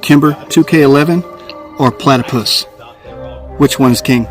Kimber 2k11 or Platypus? Which one's king?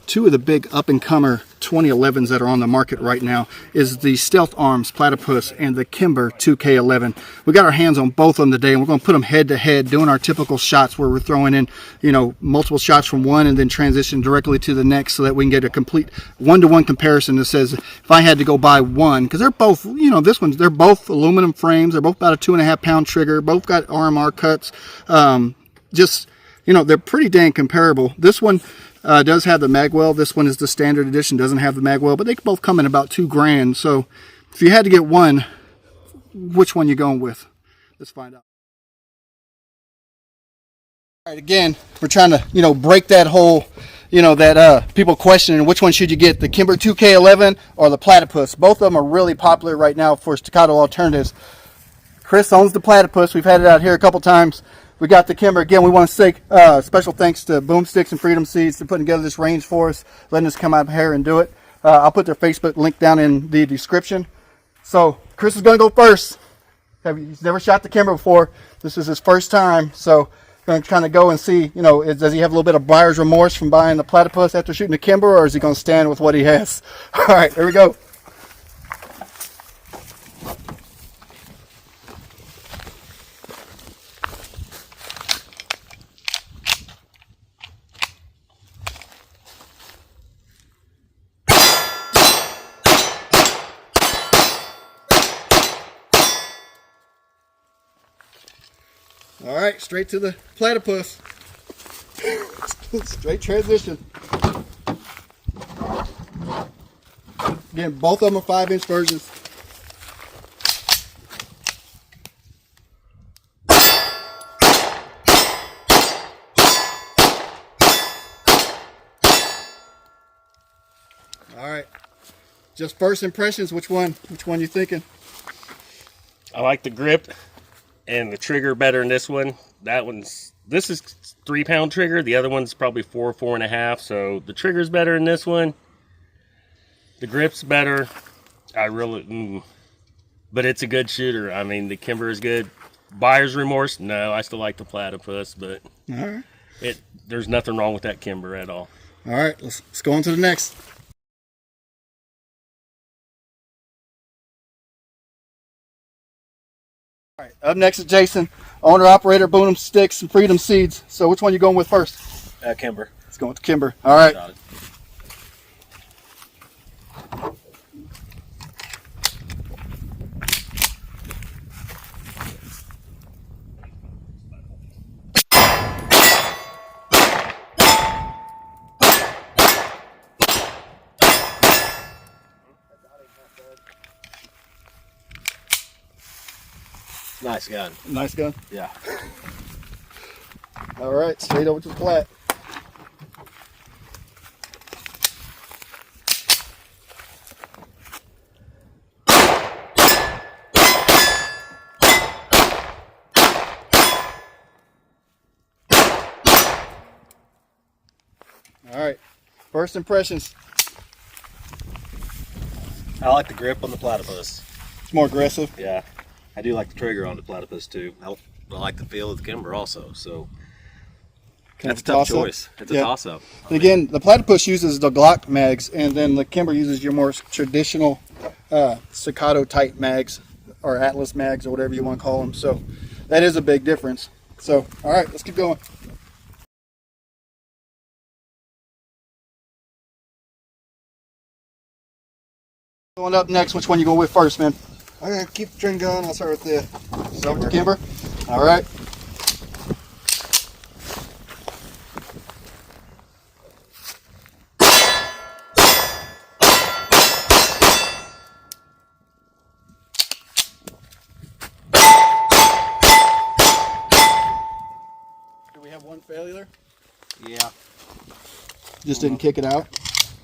Two of the big up-and-comer 2011s that are on the market right now is the Stealth Arms Platypus and the Kimber 2k11. We got our hands on both of them today, and we're going to put them head to head, doing our typical shots where we're throwing in, you know, multiple shots from one and then transition directly to the next, so that we can get a complete one-to-one comparison that says if I had to go buy one, because they're both, you know, they're both aluminum frames, they're both about a 2.5 pound trigger, both got RMR cuts, just, you know, they're pretty dang comparable. This one does have the magwell. This one is the standard edition, doesn't have the magwell, but they both come in about $2,000. So if you had to get one, which one you going with? Let's find out. All right, again, we're trying to, you know, break that whole, you know, that people questioning which one should you get, the Kimber 2k11 or the Platypus. Both of them are really popular right now for staccato alternatives. Chris owns the Platypus. We've had it out here a couple times. We got the Kimber. Again, we want to say special thanks to Boomsticks and Freedom Seeds for putting together this range for us, letting us come out here and do it. I'll put their Facebook link down in the description. So Chris is going to go first. He's never shot the Kimber before. This is his first time. So going to kind of go and see, you know, does he have a little bit of buyer's remorse from buying the Platypus after shooting the Kimber, or is he going to stand with what he has? All right, here we go. All right, straight to the Platypus. Straight transition. Again, both of them are 5-inch versions. All right, just first impressions. Which one you thinking? I like the grip and the trigger better than this one. This is 3-pound trigger. The other one's probably 4.5. So the trigger's better than this one. The grip's better. But it's a good shooter. I mean, the Kimber is good. Buyer's remorse? No, I still like the Platypus, but all right, there's nothing wrong with that Kimber at all. All right, let's go on to the next. All right, up next is Jason, owner operator, Boomsticks and Freedom Seeds. So which one you going with first? Kimber. Let's go with the Kimber. All right. Nice gun. Nice gun? Yeah. All right, straight over to the Plat. All right, first impressions. I like the grip on the Platypus. It's more aggressive. Yeah. I do like the trigger on the Platypus too. I like the feel of the Kimber also. So that's a tough choice. It's a toss-up. Again, the Platypus uses the Glock mags, and then the Kimber uses your more traditional staccato type mags, or Atlas mags, or whatever you want to call them. So that is a big difference. So, all right, let's keep going. Going up next, which one you going with first, man? I'm going to keep the trend going. I'll start with the Kimber. All right. failure? Yeah. Just didn't kick it out?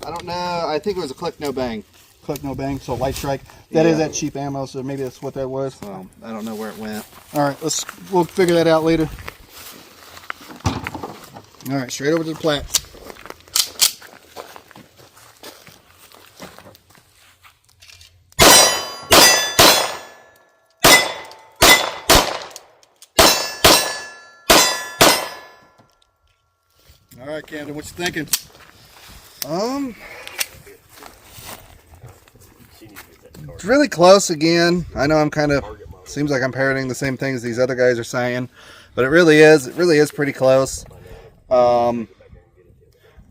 I don't know. I think it was a click no bang. Click no bang, so light strike. That is Yeah. that cheap ammo, so maybe that's what that was. I don't know where it went. All right, we'll figure that out later. All right, straight over to the plat. All right, Camden, what you thinking? It's really close again. I know I'm kind of, seems like I'm parroting the same things these other guys are saying, but it really is pretty close. I'm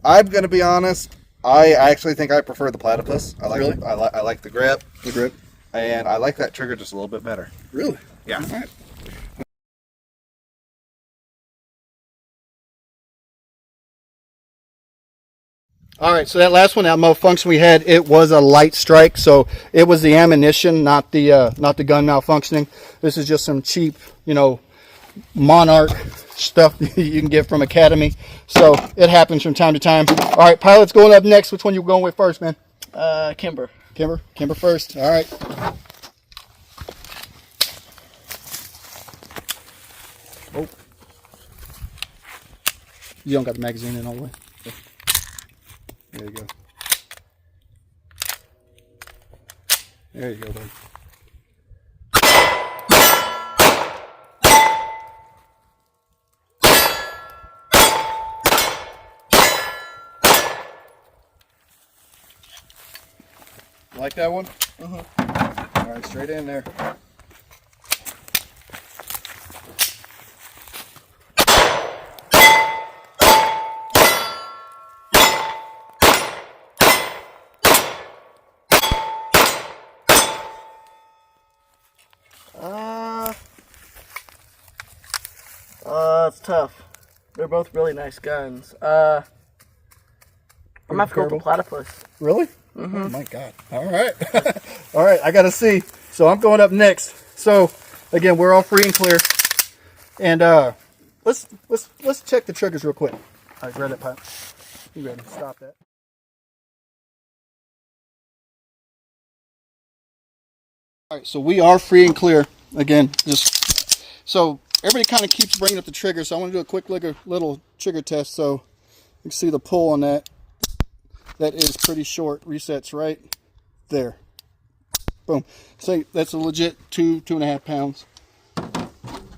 going to be honest. I actually think I prefer the Platypus. I like the grip. The grip. And I like that trigger just a little bit better. Really? Yeah. All right. All right, so that last one, that malfunction we had, it was a light strike, so it was the ammunition, not the gun malfunctioning. This is just some cheap, Monarch stuff you can get from Academy. So it happens from time to time. All right, pilots going up next. Which one you going with first, man? Kimber. Kimber first. All right. Oh, you don't got the magazine in all the way. There you go. There you go, buddy. Like that one? All right, straight in there. It's tough. They're both really nice guns. I'm gonna have to go with the Platypus. Really? Oh my God. All right. All right, I gotta see. So I'm going up next. So again, we're all free and clear. And let's check the triggers real quick. All right, grab that pipe. You ready? Stop that. All right, so we are free and clear. Again, just so everybody kind of keeps bringing up the trigger. So I want to do a quick little trigger test. So you can see the pull on that. That is pretty short. Resets right there. Boom. So that's a legit 2.5 pounds.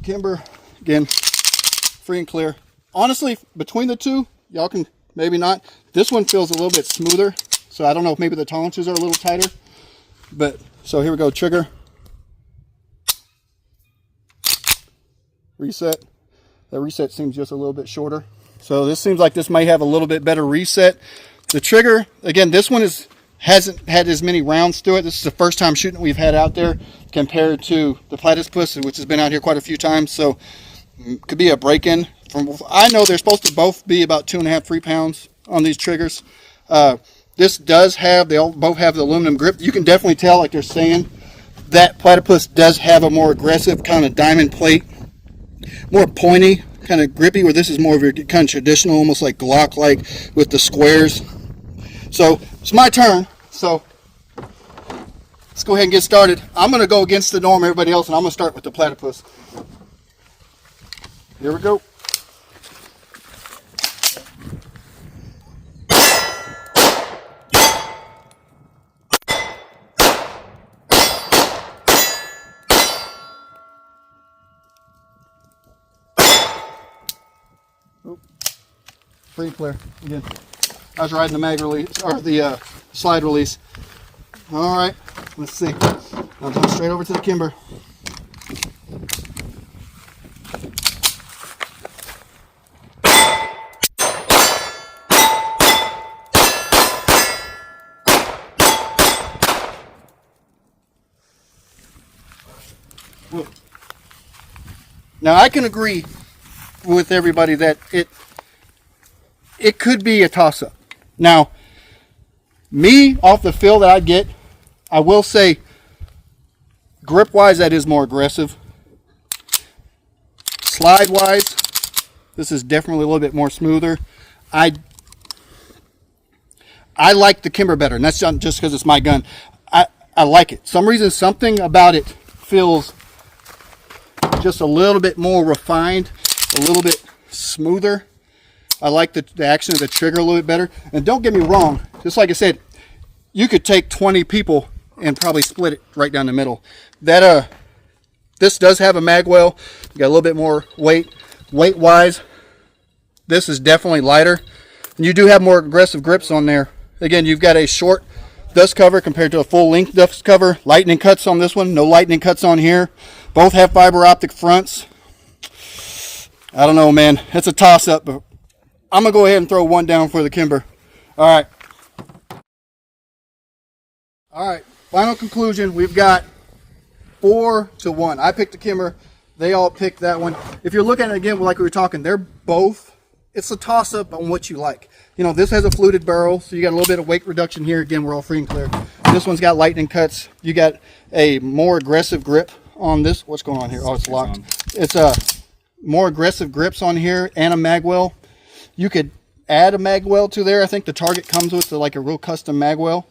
Kimber, again, free and clear. Honestly, between the two, y'all can maybe not. This one feels a little bit smoother. So I don't know if maybe the tolerances are a little tighter. But so here we go. Trigger. Reset. The reset seems just a little bit shorter. So this seems like this may have a little bit better reset. The trigger, again, this one hasn't had as many rounds through it. This is the first time shooting we've had out there compared to the Platypus, which has been out here quite a few times. So could be a break-in. I know they're supposed to both be about 2.5, 3 pounds on these triggers. This does have, they both have the aluminum grip. You can definitely tell, like they're saying, that Platypus does have a more aggressive kind of diamond plate, more pointy, kind of grippy, where this is more of your kind of traditional, almost like Glock-like with the squares. So it's my turn. So let's go ahead and get started. I'm going to go against the norm, everybody else, and I'm going to start with the Platypus. Here we go. Free and clear. Again, I was riding the mag release, or the slide release. All right, let's see. I'm going straight over to the Kimber. Now I can agree with everybody that it could be a toss-up. Now, me, off the feel that I get, I will say, grip-wise, that is more aggressive. Slide-wise, This is definitely a little bit more smoother. I like the Kimber better, and that's not just because it's my gun. I like it. Some reason, something about it feels just a little bit more refined, a little bit smoother. I like the action of the trigger a little bit better. And don't get me wrong, just like I said, you could take 20 people and probably split it right down the middle. That this does have a mag well. You got a little bit more weight. Weight-wise, this is definitely lighter. And you do have more aggressive grips on there. Again, you've got a short dust cover compared to a full-length dust cover. Lightning cuts on this one. No lightning cuts on here. Both have fiber optic fronts. I don't know, man. It's a toss-up, but I'm going to go ahead and throw one down for the Kimber. All right. All right. Final conclusion. We've got 4-1. I picked the Kimber. They all picked that one. If you're looking at it again, like we were talking, they're both, it's a toss-up on what you like. You know, this has a fluted barrel, so you got a little bit of weight reduction here. Again, we're all free and clear. This one's got lightning cuts. You got a more aggressive grip on this. What's going on here? Oh, it's locked. It's a more aggressive grips on here and a mag well. You could add a mag well to there. I think the Target comes with like a real custom mag well.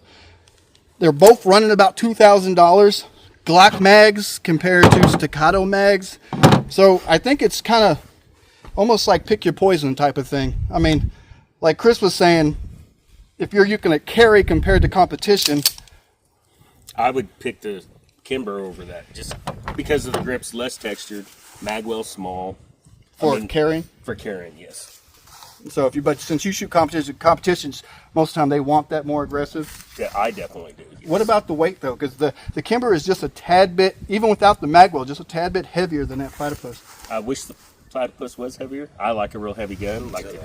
They're both running about $2,000. Glock mags compared to staccato mags. So I think it's kind of almost like pick your poison type of thing. I mean, like Chris was saying, if you're looking at carry compared to competition, I would pick the Kimber over that just because of the grips, less textured, magwell small. carrying. For carrying, yes. So but since you shoot competitions, most of the time they want that more aggressive. Yeah, I definitely do. Yes. What about the weight though? Because the Kimber is just a tad bit, even without the magwell, just a tad bit heavier than that Platypus. I wish the Platypus was heavier. I like a real heavy gun, like the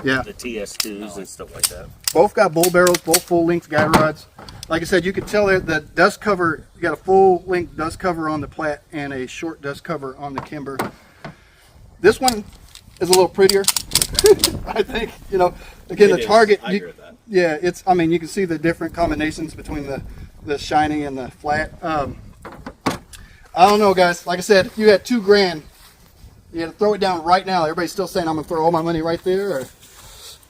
TS2s and stuff like that. Both got bull barrels, both full length guide rods. Like I said, you could tell that the dust cover, you got a full length dust cover on the Plat and a short dust cover on the Kimber. This one is a little prettier. I think, you know, again, the Target, I agree with that. Yeah, it's, I mean, you can see the different combinations between the shiny and the flat. I don't know, guys. Like I said, if you had $2,000, you had to throw it down right now. Everybody's still saying I'm gonna throw all my money right there, or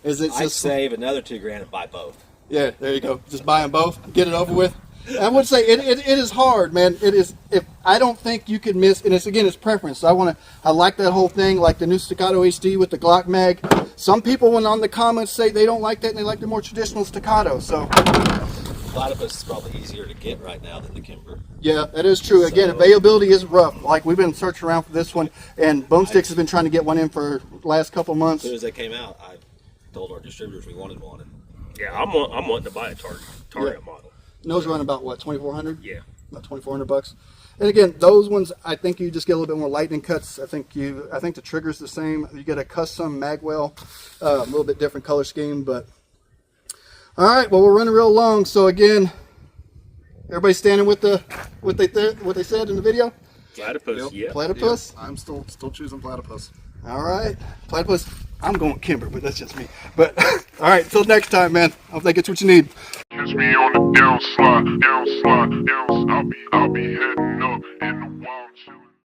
is it just I'd save another $2,000 and buy both. Yeah, there you go. Just buy them both, get it over with. And I would say it is hard, man. It is. If I don't think you could miss, and it's again, it's preference. So I like that whole thing, like the new Staccato HD with the Glock mag. Some people, when on the comments, say they don't like that and they like the more traditional Staccato. So Platypus is probably easier to get right now than the Kimber. yeah, that is true. Again, availability is rough. Like we've been searching around for this one, and Boomsticks has been trying to get one in for the last couple months. As soon as they came out, I told our distributors we wanted one. Yeah, I'm wanting to buy a Target model. Those run about what, 2,400? Yeah. About $2,400. And again, those ones, I think you just get a little bit more lightning cuts. I think the trigger's the same. You get a custom magwell, a little bit different color scheme, but all right. Well, we're running real long, so again, everybody standing with what they said in the video. Platypus, yeah. Platypus. Yep. I'm still choosing Platypus. All right, Platypus. I'm going Kimber, but that's just me. But all right, till next time, man. I hope that gets what you need. Catch me on the down slide, I'll be heading up in